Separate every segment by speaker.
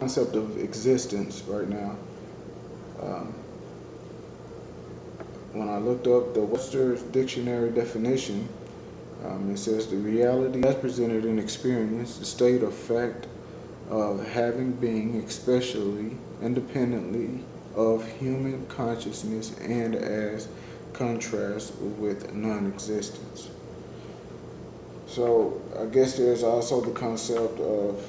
Speaker 1: concept of existence right now. Um, when I looked up the Webster's Dictionary definition, it says the reality as presented in experience, the state of fact of having being, especially independently of human consciousness and as contrast with non-existence. So I guess there's also the concept of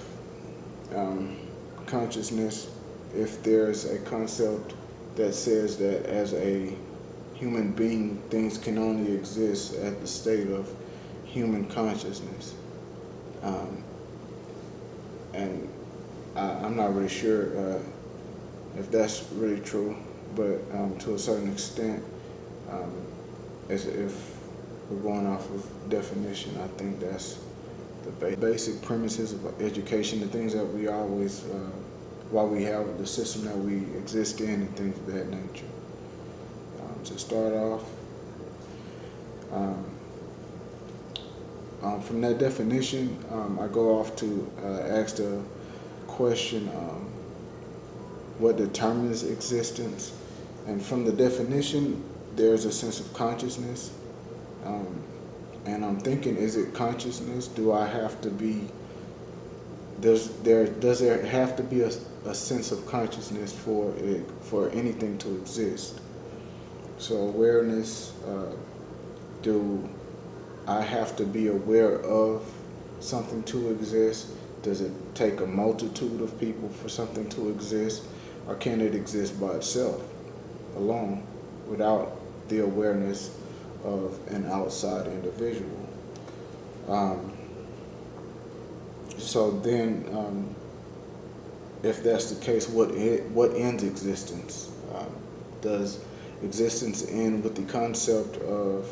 Speaker 1: consciousness. If there's a concept that says that as a human being, things can only exist at the state of human consciousness. And I'm not really sure if that's really true, but to a certain extent, as if we're going off of definition, I think that's the basic premises of education, the things that we always, why we have the system that we exist in and things of that nature. To start off, from that definition, I go off to ask the question, what determines existence? And from the definition, there's a sense of consciousness. And I'm thinking, is it consciousness? Do I have to be, does there have to be a sense of consciousness for anything to exist? So awareness, do I have to be aware of something to exist? Does it take a multitude of people for something to exist? Or can it exist by itself, alone, without the awareness of an outside individual? So then, if that's the case, what ends existence? Does existence end with the concept of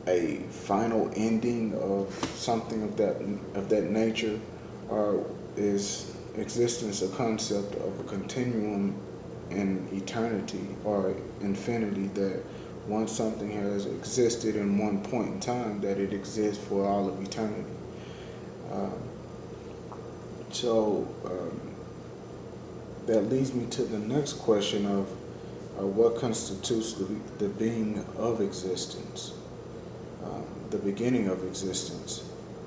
Speaker 1: a final ending of something of that nature, or is existence a concept of a continuum in eternity or infinity, that once something has existed in one point in time, that it exists for all of eternity? That leads me to the next question of what constitutes the being of existence, the beginning of existence.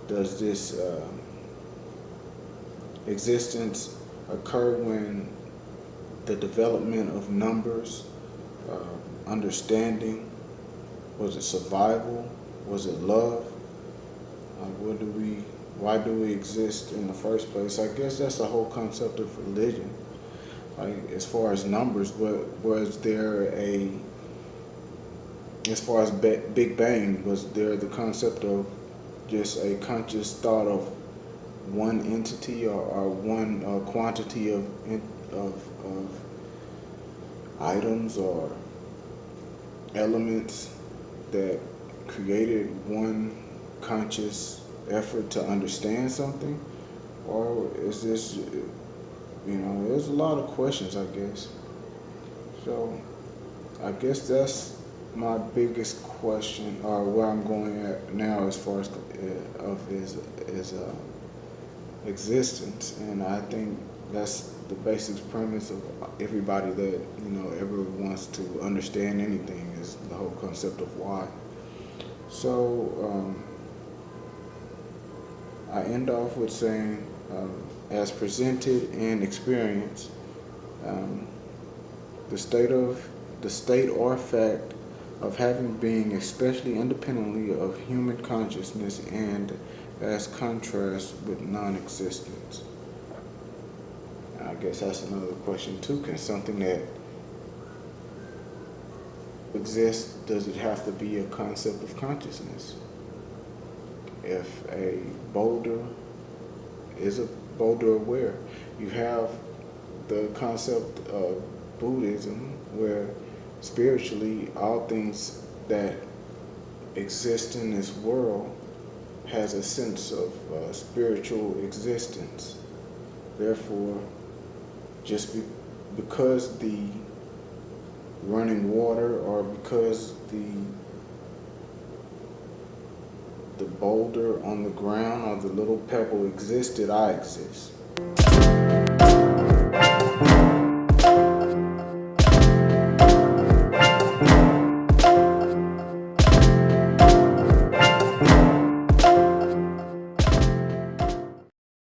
Speaker 1: Does this existence occur when the development of numbers, understanding? Was it survival? Was it love? Why do we exist in the first place? I guess that's the whole concept of religion. Like, as far as numbers, was there as far as Big Bang, was there the concept of just a conscious thought of one entity or one quantity of items or elements that created one conscious effort to understand something? Or is this, there's a lot of questions, I guess. So I guess that's my biggest question, or where I'm going at now as far as is existence. And I think that's the basic premise of everybody that, ever wants to understand anything, is the whole concept of why. So I end off with saying, as presented in experience, the state or fact of having being, especially independently of human consciousness and as contrast with non-existence. I guess that's another question too. Can something that exists, does it have to be a concept of consciousness? If a boulder is a boulder aware, you have the concept of Buddhism, where spiritually all things that exist in this world has a sense of spiritual existence. Therefore, just because the running water, or because the boulder on the ground or the little pebble existed, I exist.